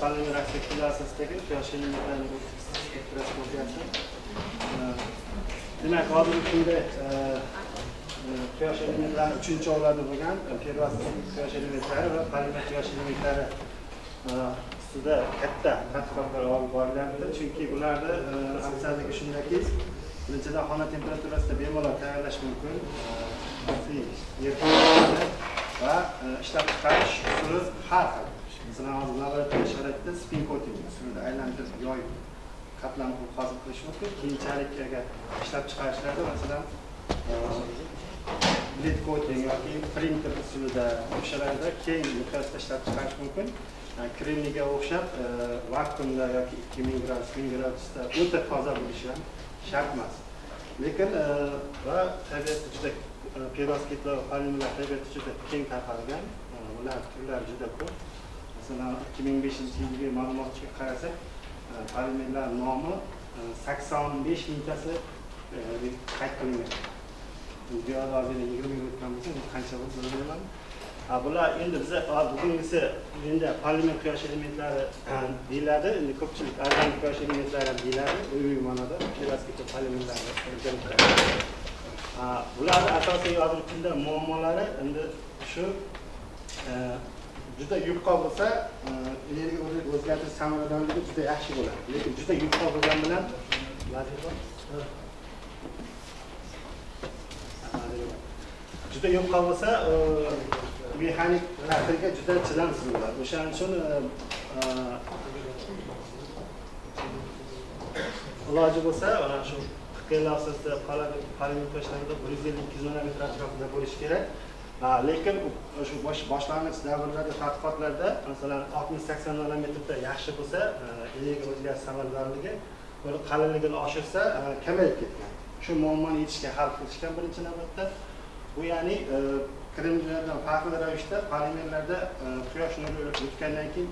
polimer akseptlar asosidagi quyosh elementlarini spektroskopiyasi. Demak, hozirgi kunda quyosh elementlari 3-o'rlarda bo'lgan pervastiv quyosh elementlari va polimer quyosh elementlari ustida katta tadqiqotlar olib borilyapti. Chunki ularda afzalligi shundaki, birinchidan xona temperaturasida bemalol tayyorlash mumkin. Va ishlab chiqarish usuli har xil. Masalan, hozir laboratoriya sharoitida spin coating usulida aylantirib yoyib qatlam qilib hosil qilish mumkin. Keyinchalik agar ishlab chiqarishlarda masalan lead coating yoki printer usulida o'shalarda keng miqyosda ishlab chiqarish mumkin. Kremniga o'xshab vakuumda yoki 2000 gradus, 1000 gradusda o'ta toza bo'lishi ham shart emas. Lekin va tabiatda juda perovskitlar va polimerlar tabiatda juda keng tarqalgan. Ular turlari juda ko'p. Masalan, 2005-yilgi ma'lumotga qarasak, polimerlar nomi 85 mingtasi qayd qilingan. Videolarni 20 yil o'tgan bo'lsa, qancha bo'lsa bilmayman. Bular endi biz bugungisi endi polimer quyosh elementlari deyiladi. Endi ko'pchilik organik quyosh elementlari deyiladi. Umumiy ma'noda perovskit polimerlar. Bularning asosiy hozirgi kunda muammolari endi shu juda yupqa bo'lsa, energiya o'zgartirish samaradorligi juda yaxshi bo'ladi. Lekin juda yupqa bo'lgan bilan juda yupqa bo'lsa, mexanik ta'sirga juda chidamsiz bo'ladi. O'shaning uchun iloji bo'lsa, mana shu qillar asosida polimer quyoshlarida 150-200 nanometr atrofida bo'lishi kerak. Lekin shu boshlang'ich davrlarda tadqiqotlarda masalan 60-80 nanometrda yaxshi bo'lsa, energiya o'zgarish samaradorligi qalinligini oshirsa kamayib ketgan. Shu muammoni yechishga hal qilishgan birinchi navbatda. Bu ya'ni kremlardan farqli ravishda polimerlarda quyosh nuri o'tgandan keyin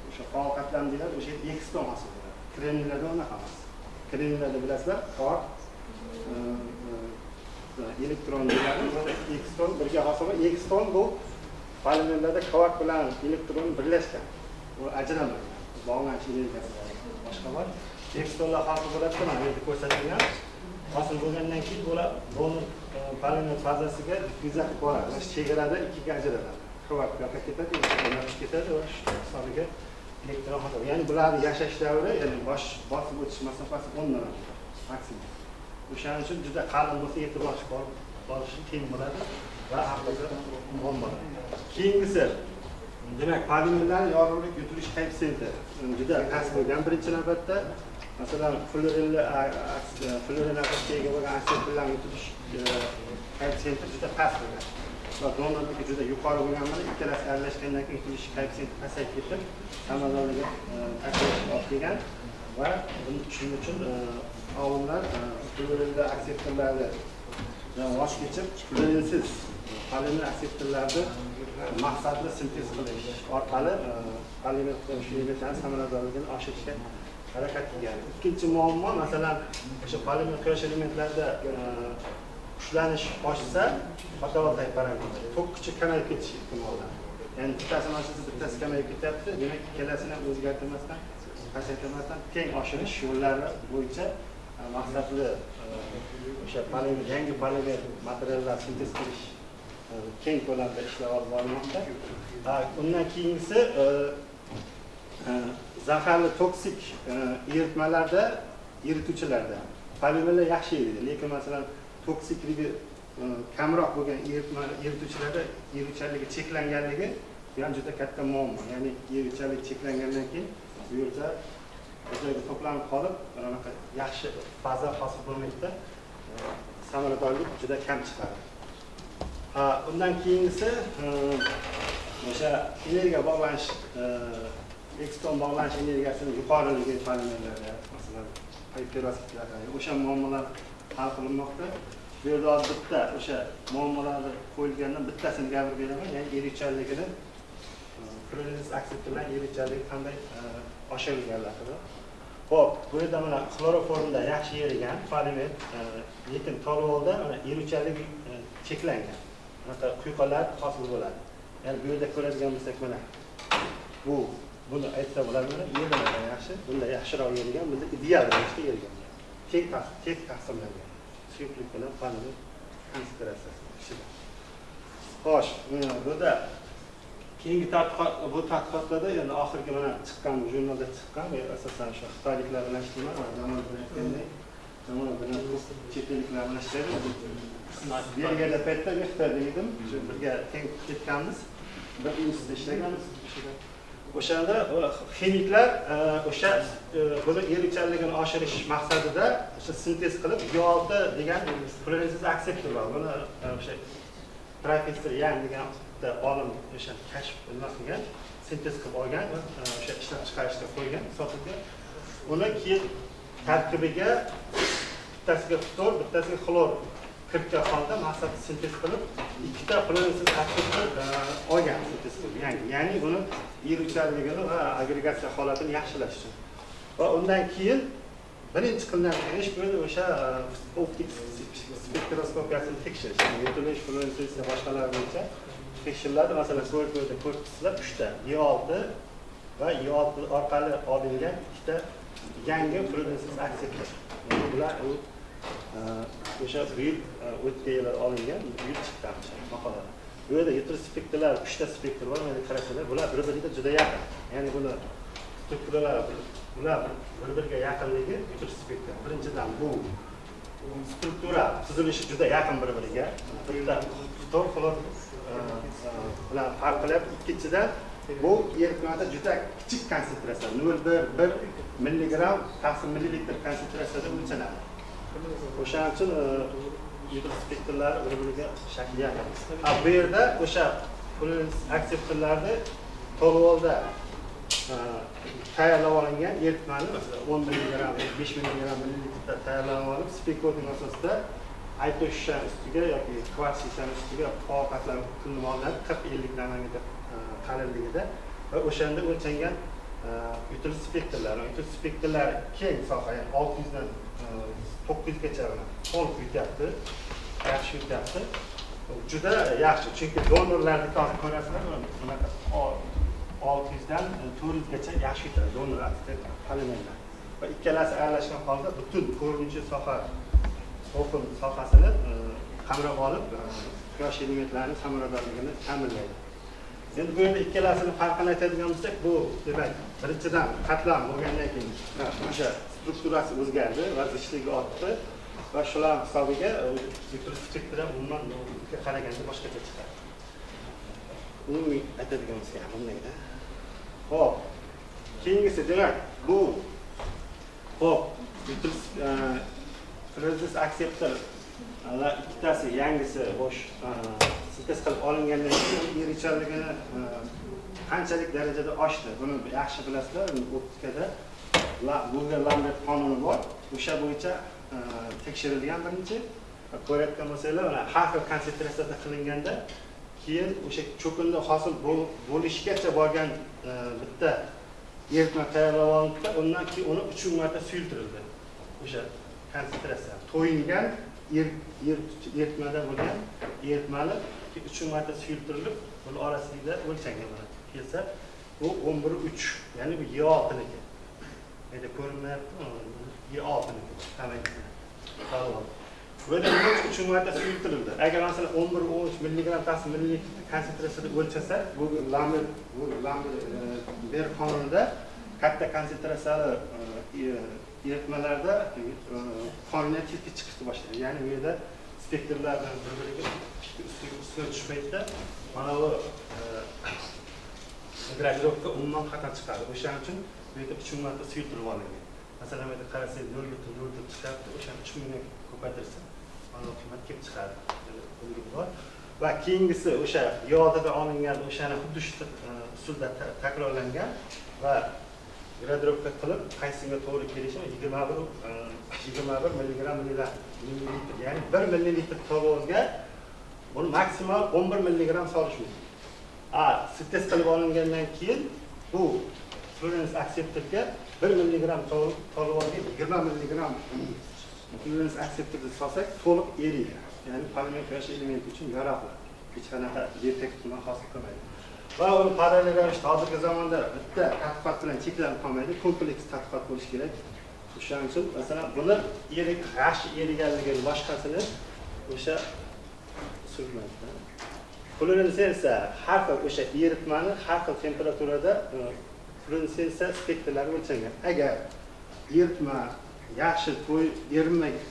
o'sha faol qatlam deyiladi, o'sha ekston hosil bo'ladi. Kremlarda unaqa emas. Kremlarda bilasizlar, qor elektron deyiladi. Ekston birga hosil bo'ladi. Ekston bu polimerlarda kovak bilan elektron birlashgan. U ajralmaydi. Bog'lanish energiyasi boshqa bor. Ekstonlar hosil bo'ladi, mana endi ko'rsatilgan. Hosil bo'lgandan keyin bular donor polimer fazasiga diffuziya qilib boradi. Mana shu chegarada ikkiga ajraladi. Kovak yoqqa ketadi, elektron ketadi va shu hisobiga elektron hosil. Ya'ni bularning yashash davri, ya'ni bosib o'tish masofasi 10 nanometr maksimum. O'shaning uchun juda qalin bo'lsa yetib borishi qiyin bo'ladi va aqlga muammo bo'ladi. Keyingisi, demak, polimerlar yorug'lik yutilish koeffitsiyenti juda past bo'lgan birinchi navbatda. Masalan, fluorin asosiga bo'lgan akseptlarni yutilish koeffitsiyenti juda past bo'lgan. Va donorligi juda yuqori bo'lgan bilan ikkalasi aralashgandan keyin yutilish koeffitsiyenti pasayib ketib, samaradorligi pasayib kelgan va shuning uchun olimlar fluorinli akseptorlarni voz kechib, fluorinsiz polimer akseptorlarni maqsadli sintez qilish orqali polimer quyosh elementlarini samaradorligini oshirishga harakat qilgan. Ikkinchi muammo, masalan, o'sha polimer quyosh elementlarida ushlanish oshsa, fotovoltaik parametrlar tok kuchi kamayib ketishi ehtimollari. Ya'ni bittasi mashina bittasi kamayib ketyapti, demak ikkalasini o'zgartirmasdan, pasaytirmasdan teng oshirish yo'llari bo'yicha maqsadli o'sha polimer, yangi polimer materiallar sintez qilish keng ko'lamda ishlar olib borilmoqda. Undan keyingisi zaharli toksik eritmalarda, erituvchilarda polimerlar yaxshi eriydi, lekin masalan toksikligi kamroq bo'lgan erituvchilarda eruvchanligi cheklanganligi bu ham juda katta muammo. Ya'ni eruvchanlik cheklangandan keyin bu yerda joyga to'planib qolib, anaqa yaxshi faza hosil bo'lmaydi. Samaradorlik juda kam chiqadi. Undan keyingisi o'sha energiya bog'lanish, ekston bog'lanish energiyasining yuqoriligi polimerlarda, masalan, perovskitlarda o'sha muammolar hal qilinmoqda. Bu yerda bitta o'sha muammolarni qo'yilgandan bittasini gapirib beraman, ya'ni eruvchanligini fluorinsiz akseptorlar eruvchanligi qanday oshirilganligi haqida. Xo'p, bu yerda mana xloroformda yaxshi erigan polimer, lekin tolvolda mana eruvchanligi cheklangan. Mana quyqalar hosil bo'ladi. Ya'ni bu yerda ko'radigan bo'lsak, mana bu buni aytsa bo'ladimi? Yerdan yaxshi, bunda yaxshiroq yerigan, bunda ideal ravishda yerigan. Tek taqsimlangan. Suyuqlik bilan panel konsentratsiyasi ichida. Xo'sh, bunda keyingi bu tadqiqotlarda endi oxirgi mana chiqqan jurnalda chiqqan, asosan shu xitoyliklar bilan ishlayman, zamon bilan chet elliklar bilan ishlaydi. Belgiyada paytda men Xitoyda edim, birga teng ketganmiz, bir institutda ishlaganmiz. O'shanda ximiklar o'sha buni erikchanligini oshirish maqsadida o'sha sintez qilib Yo6 degan fluoresens akseptor bor. Buni o'sha professor Yang degan olim o'sha kashf qilgan, sintez qilib olgan va o'sha ishlab chiqarishga qo'ygan sotilga. Uni keyin tarkibiga bittasiga ftor, bittasiga xlor kiritgan holda maqsad sintez qilib ikkita fluoresens akseptor olgan sintez qilib. Ya'ni buni erikchanligini va agregatsiya holatini yaxshilash uchun. Va undan keyin birinchi qilinadigan ish bo'ldi o'sha optik spektroskopiyasini tekshirish. Yetilish fluoresens boshqalar bo'yicha tekshiriladi. Masalan, ko'rko'da ko'rsatsa 3 ta Yo6 va Yo6 orqali olingan ikkita yangi fluoresens akseptor. Bular o'sha buyuk o'tgan yillar olingan buyuk chiqqan maqolada. Bu yerda yetilish spektrlar 3 ta spektr bor, mana qarasalar, bular bir-biriga juda yaqin. Ya'ni buni strukturalar bular bir-biriga yaqinligi yetilish spektr. Birinchidan bu struktura tuzilishi juda yaqin bir-biriga. Bitta ftor xlor bilan farq qilib, ikkinchidan bu eritmada juda kichik konsentratsiya, 0,1 milligram taqsim millilitr konsentratsiyada o'lchanadi. O'shaning uchun yetilish spektrlari bir-biriga shakli yaqin. Bu yerda o'sha fluoresens akseptorlarni to'g'riolda tayyorlab olingan eritmani, masalan 10 milligram, 5 milligram millilitr tayyorlab olib, spektrning asosida aytoshdan ustiga yoki kvartsitdan ustiga ovqatlar qilinib olinadi 40-50 nanometr qalinligida va o'shanda o'lchangan yetilish spektrlari. Yetilish spektrlari keng soha, ya'ni 600 dan 900 gacha to'liq yutyapti, yaxshi yutyapti. Juda yaxshi, chunki donorlarni ko'rasizlar, bunaqa 600 dan 400 gacha yaxshi yutadi donor polimerlar. Va ikkalasi aralashgan holda butun ko'rinuvchi soha, to'qim sohasini qamrab olib, quyosh elementlarining samaradorligini ta'minlaydi. Endi bu yerda ikkalasini farqini aytadigan bo'lsak, bu demak, birinchidan qatlam bo'lgandan keyin o'sha strukturasi o'zgardi, va zichligi ortdi va shular hisobiga yetilish spektri umuman qaraganda boshqacha chiqadi. Umumiy aytadigan bo'lsak, bundayda. Xo'p, keyingisi demak, bu yetilish fluoresens akseptor ikkitasi yangisi bo'sh sintez qilib olingandan keyin erikchanligini qanchalik darajada oshdi, buni yaxshi bilasizlar. Optikada bo'lgan Lambert qonuni bor. O'sha bo'yicha tekshirilgan birinchi. Ko'rayotgan bo'lsanglar, mana har xil konsentratsiyada qilinganda keyin o'sha cho'kinda hosil bo'lishgacha borgan bitta eritma tayyorlab olindi, undan keyin uni 3 marta suyultirildi. O'sha konsentratsiya to'yingan eritmada bo'lgan eritmani 3 marta suyultirilib, buni orasida o'lchangan bo'ladi. Kelsa, bu 11.3, ya'ni bu Yo6niki. Endi ko'rinmayapti, Yo6niki. Tamam. Bu yerda 3 marta suyultirildi. Agar masalan 11.3 milligram taqsim millilitr konsentratsiyada o'lchasa, bu Lambert ber qonunida katta konsentratsiyali eritmalarda qonuniyat tezga chiqishni boshlaydi. Ya'ni bu yerda spektrlardan bir-biriga ustiga tushmaydi. Mana bu gravirovka umuman xato chiqadi. O'shaning uchun bu yerda 3 marta suyultirib olingan. Masalan, bu yerda qarasangiz 0,0 chiqadi. O'shani 3 mingga ko'paytirsa, mana bu qiymat kelib chiqadi. Va keyingisi o'sha Yo6da olingan, o'shani xuddi shu usulda takrorlangan va gravirovka qilib qaysiga to'g'ri kelishini 21 milligram millilitr, ya'ni 1 millilitr to'g'riga buni maksimal 11 milligram solish mumkin. Sintez qilib olingandan keyin bu fluoresens akseptorga 1 milligram to'g'riga 20 milligram fluoresens akseptorni solsak to'liq eriydi. Ya'ni polimer quyosh elementi uchun yaroqli. Hech qanaqa defekt bilan hosil qilmaydi. va uni parallel ravishda hozirgi zamonda bitta tadqiqot bilan cheklanib qolmaydi, kompleks tadqiqot bo'lishi kerak. O'shaning uchun masalan buni yaxshi eriganligi boshqasini o'sha surmaydi. Fluoressensiya har xil o'sha eritmani har xil temperaturada fluoressensiya spektrlari o'lchangan. Agar eritma yaxshi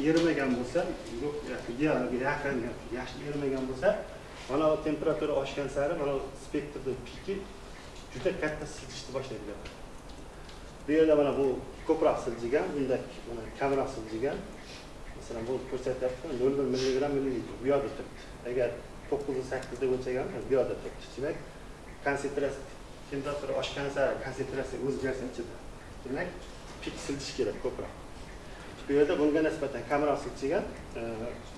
erimagan bo'lsa, yo'q idealga yaqin yaxshi erimagan bo'lsa, mana bu temperatura oshgan sari mana spektrning piki juda katta siljishni boshlaydi. Bu yerda mana bu ko'proq siljigan, bunda mana kamroq siljigan. Masalan, bu ko'rsatyapti 0,1 mg bu yerda turibdi. Agar 9-8 deb o'lchaganmiz, bu yerda turibdi. Demak, konsentratsiya temperatura oshgan sari konsentratsiya o'zgarsa ichida. Demak, pik siljish kerak ko'proq. Bu yerda bunga nisbatan kamroq siljigan,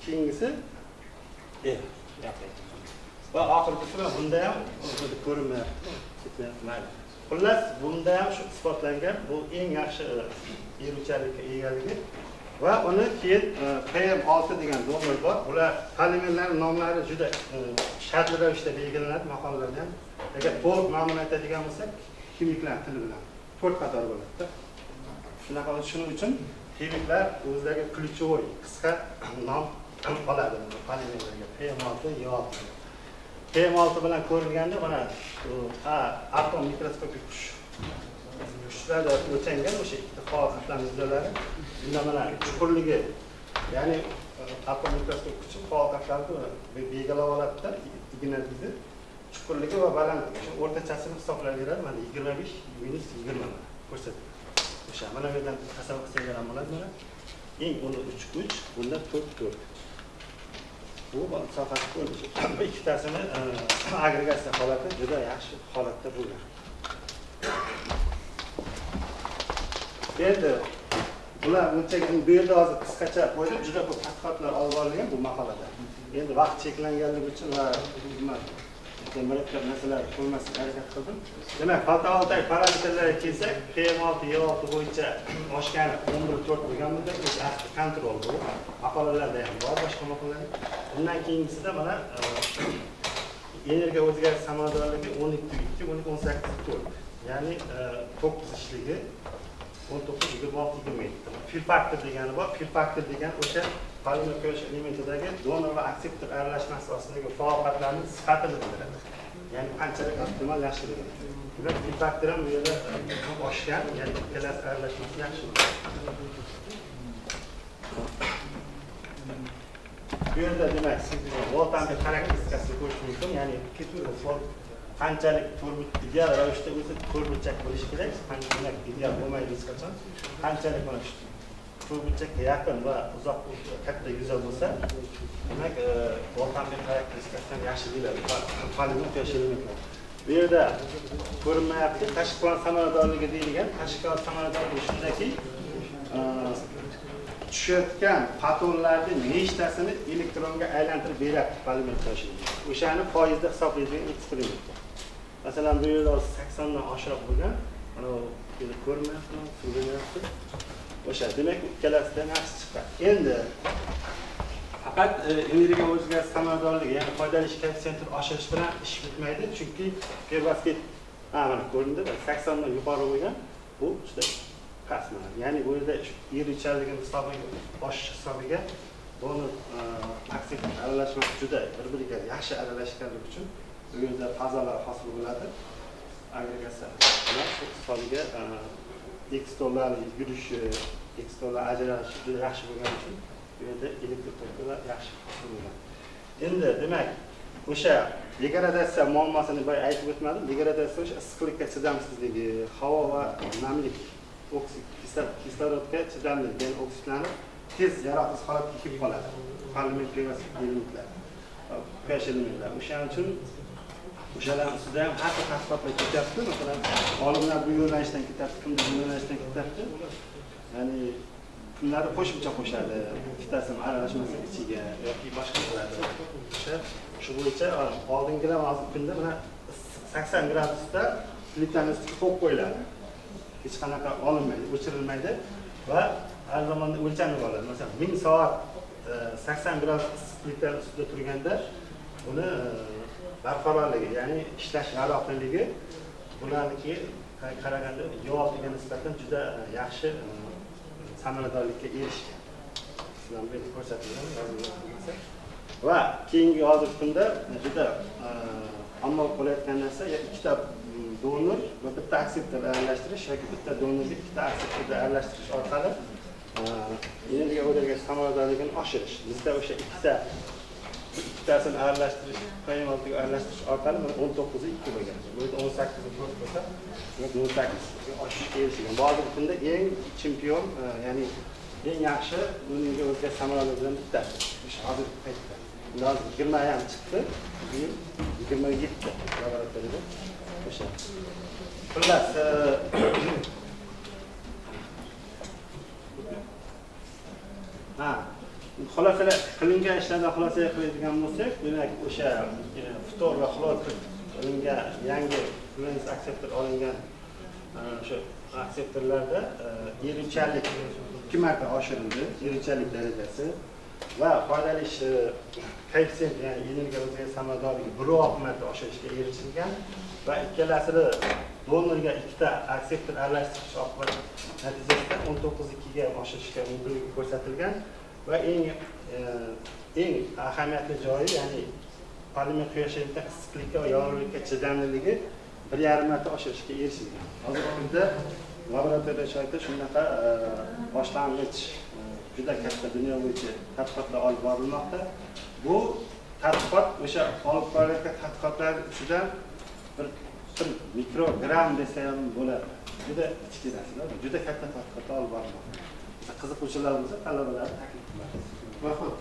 keyingisi va oxirgisi bunda ham ko'rinmayapti. Mayli. Xullas, bunda ham shu isbotlangan, bu eng yaxshi eruvchanlikka egaligi va uni keyin PM6 degan donor bor. Ular polimerlarning nomlari juda shartli ravishda belgilanadi maqolalarda ham. Agar to'liq nomini aytadigan bo'lsak, kimiklar tili bilan 4 qator bo'ladi. Shunaqa shuning uchun kimiklar o'zlariga ключевой qisqa nom oladi polimerlarga. PM6, Y6. PM6 bilan ko'rilganda mana atom mikroskopik kuchlarda o'lchangan o'sha ikkita faol qatlam yuzdalari. Bunda mana chuqurligi, ya'ni atom mikroskopik kuchi faol qatlamni belgilab oladida, ignatizni chuqurligi va balandligi. Shu o'rtachasini hisoblab beradi. Mana 25 minus 20 ko'rsatadi. O'sha mana bu yerdan tasavvur qilsangiz ham bo'ladi mana. Eng uni 3, bunda 4. Bu sohasi ko'rinishi. Bu ikkitasini agregatsiya holati juda yaxshi holatda bo'lgan. Endi bular o'lchagan bu yerda hozir qisqacha qo'yib, juda ko'p tadqiqotlar olib borilgan bu maqolada. Endi vaqt cheklanganligi uchun va murakkab narsalar qo'ymaslikka harakat qildim. Demak, fotovoltaik parametrlarga kelsak, PM6, Y6 bo'yicha oshgani 11.4 bo'lgan bunda kontrol bu. Maqolalarda ham bor, boshqa maqolalar. Bundan keyingisida mana energiya o'zgarish samaradorligi 12.2, 18.4. Ya'ni 9 ishligi 19-26-20. Fill factor degani bor. Fill factor degan o'sha polimer quyosh elementidagi donor va akseptor aralashmasi ostiga faol qatlamning sifatini bildiradi. Ya'ni qanchalik optimal yaxshiligi. Demak, fill factor ham bu yerda oshgan, ya'ni ikkalasi aralashmasi yaxshi. Bu yerda demak, voltampir xarakteristikasini ko'rish mumkin, ya'ni qanchalik ideal ravishda o'zi to'rtburchak bo'lishi kerak, qanchalik ideal bo'lmaydi hech qachon. Qanchalik mana shu to'rtburchakka yaqin va uzoq katta yuza bo'lsa, demak, voltampir xarakteristikasidan yaxshi bo'ladi. Polimer quyosh elementlar. Bu yerda ko'rinmayapti, tashqi plan samaradorligi deyilgan. Tashqi plan samaradorligi shundaki, tushayotgan fotonlarning nechtasini elektronga aylantirib beradi polimer quyosh elementi. O'shani foizda hisoblaydigan eksperiment. Masalan, bu yerda 80 dan oshiq bo'lgan, mana bu yerda ko'rinmayapti, surmayapti. O'sha, demak, ikkalasidan yaxshi chiqqan. Endi faqat energiya o'zgarish samaradorligi, ya'ni foydalanish koeffitsiyentini oshirish bilan ish bitmaydi, chunki perovskit mana ko'rindi, 80 dan yuqori bo'lgan, bu juda past mana. Ya'ni bu yerda eruvchanligini hisobiga oshish hisobiga buni akseptor aralashmasi juda bir-biriga yaxshi aralashganligi uchun bu yerda fazalar hosil bo'ladi. Agregatsiya bilan shu hisobiga ekstollar yurishi, ekstollar ajralishi juda yaxshi bo'lgani uchun bu yerda elektr tokilar yaxshi hosil bo'lgan. Endi demak, o'sha degradatsiya muammosini boya aytib o'tmadim. Degradatsiya o'sha issiqlikka chidamsizligi, havo va namlik, kislorodga chidamli, ya'ni oksidlanib tez yaroqsiz holatga kelib qoladi. Polimer quyosh elementlar, quyosh elementlar. O'shaning uchun o'shalar ustida ham har xil tadqiqotlar ketyapti. Masalan, olimlar bu yo'nalishdan ketyapti, kimdir bu yo'nalishdan ketyapti. Ya'ni kunlari qo'shimcha qo'shadi, ikkitasini aralashmasi ichiga yoki boshqa qiladi. Shu bo'yicha oldingilar hozir kunda mana 80 gradusda plitaning ustiga qo'yib qo'yiladi. Hech qanaqa olinmaydi, o'chirilmaydi va har zaman o'lchanib oladi. Masalan, 1000 soat 80 gradus plitaning ustida turganda uni barqarorligi, ya'ni ishlash yaroqliligi bularnikiga qaraganda yo'qligiga nisbatan juda yaxshi samaradorlikka erishgan. Sizlar bu yerda ko'rsatilgan va keyingi hozirgi kunda juda ommabop bo'layotgan narsa ikkita donor va bitta akseptor aralashtirish yoki bitta donorga ikkita akseptorni aralashtirish orqali energiya o'rganish samaradorligini oshirish. Bizda o'sha ikkitasini aralashtirish, qaymoqni aralashtirish orqali 19 ga 2 bo'lgan. Bu yerda 18 ga 4 bo'lsa, 18 ga oshishga erishgan. Bu hozirgi kunda eng chempion, ya'ni eng yaxshi energiya o'rganish samaradorligidan bittasi. O'sha hozirgi paytda. Hozir 20 ham chiqdi, 27 laboratoriyada. O'sha. Xullas, xulosalar qilingan ishlardan xulosa qiladigan bo'lsak, demak o'sha ftor va xlor qilingan yangi fluence akseptor olingan o'sha akseptorlarda eruvchanlik 2 marta oshirildi, eruvchanlik darajasi va foydali koeffitsient, ya'ni energiya o'zgarish samaradorligi 1,6 marta oshirishga erishilgan va ikkalasini donorga ikkita akseptor aralashtirish oqibati natijasida 19.2 ga oshirishga mumkinligi ko'rsatilgan va eng ahamiyatli joyi, ya'ni polimer quyoshlikda issiqlikka va yorug'likka chidamliligi 1,5 marta oshirishga erishilgan. Hozirgi kunda laboratoriya sharoitida shunaqa boshlang'ich juda katta dunyo bo'yicha tadqiqotlar olib borilmoqda. Bu tadqiqot o'sha olib borilayotgan tadqiqotlar ichidan bir mikrogram desa ham bo'ladi. Juda kichik narsalar, juda katta tadqiqotlar olib borilmoqda. Qiziquvchilar bo'lsa, talabalarni taklif qilamiz. Rahmat.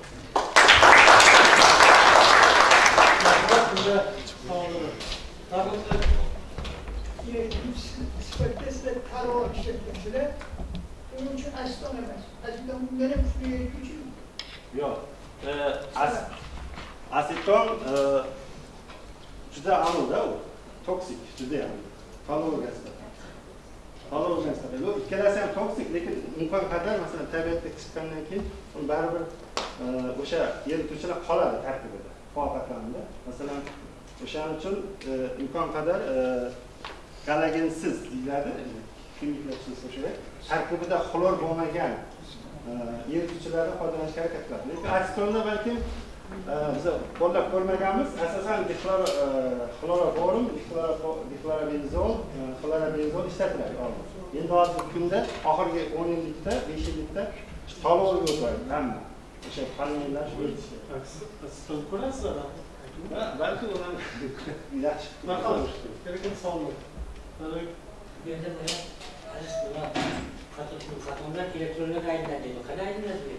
Yo'q. Aseton juda aniqda u. Toksik, juda ham. Tolorganslar. Ikkalasi ham toksik, lekin imkon qadar masalan tabiatga chiqqandan keyin uni baribir o'sha erituvchilar qoladi tarkibida, faol masalan, o'shaning uchun imkon qadar galagensiz deyiladi, kimiklar so'zlashadi. Tarkibida xlor bo'lmagan erituvchilardan foydalanishga harakat qiladi. Lekin asetonda balki biz qo'llab ko'rmaganmiz, asosan xloroforum, dixlorobenzol ishlatiladi. Endi hozirgi kunda oxirgi 10 yillikda, 5 yillikda tolorga o'tadi hamma. O'sha polimerlar shu aseton ko'rasizlar. Balki ular yaxshi. Lekin sonli. Endi fotonlar elektronlarga aylanadi. Qanday aylanadi?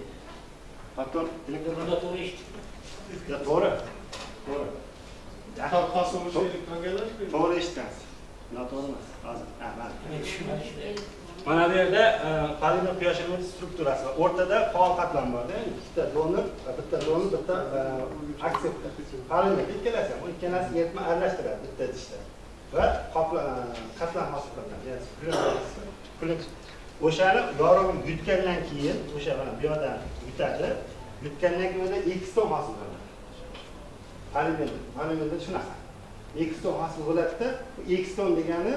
Foton elektronda to'g'ri ish. Ya to'g'ri. To'g'ri eshitgansiz. Noto'g'ri emas. Hozir. Mana bu yerda polimer quyoshlik strukturasi va o'rtada faol qatlam bor-da. Bitta donor, bitta akseptor. Polimer ikkalasi ham, ikkalasi eritma aralashtiradi bitta idishda. Va qatlam hosil qiladi. O'shani yorug'ini yutgandan keyin, o'sha mana bu yerdan yutadi. Yutgandan keyin ekston hosil bo'ladi. Polimerda shunaqa. Ekston hosil bo'ladida, ekston degani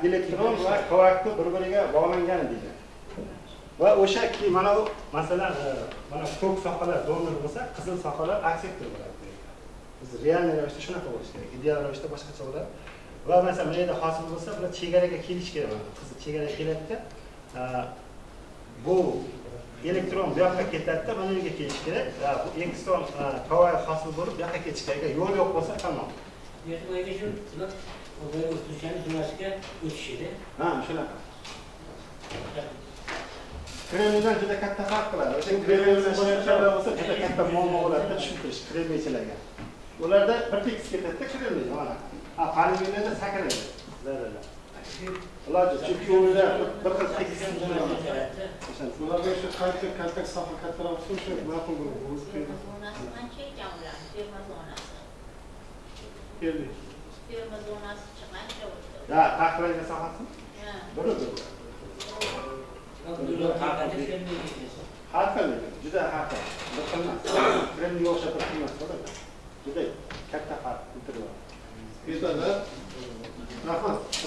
elektron va kvarkni bir-biriga bog'langan deydi. Va o'sha mana bu masalan, mana ko'k sohalar donor bo'lsa, qizil sohalar akseptor bo'ladi. Biz real ravishda shunaqa bo'lish kerak. Ideal ravishda boshqacha bo'ladi. Va masalan, bu yerda hosil bo'lsa, bular chegaraga kelish kerak. Qizil chegaraga keladi-da, bu elektron bu yoqqa ketadi-da, mana yerga kelish kerak. Bu ekston kvark hosil bo'lib, bu yoqqa ketish kerak. Yo'l yo'q bo'lsa, tamom. Yerga shu o'tishani jumlasiga o'tishidi. Ha, shunaqa. Kremliydan juda katta farq qiladi. O'sha kremliydan boshqacha bo'lsa, juda katta muammo bo'ladi tushuntirish kremliychilarga. Ularda bir tekis ketadi-da kremliy, mana. Polimerlarda sakraydi. Zarralar. Iloji, chunki unda bir xil tekis bo'ladi. Ularga shu kaltak soha kattaroq bo'lsa, ma'qul bo'ladi. Qancha ekan ular? Ferma zonasi. Keldi. Ferma zonasi qancha o'tdi? Ha, taxlaygan sohasi? Ha. Bir-bir. Har xil, juda har xil. Bir xil emas. Kremliy o'xshab bir xil emas, juda katta farq. Yetadi. Rahmat.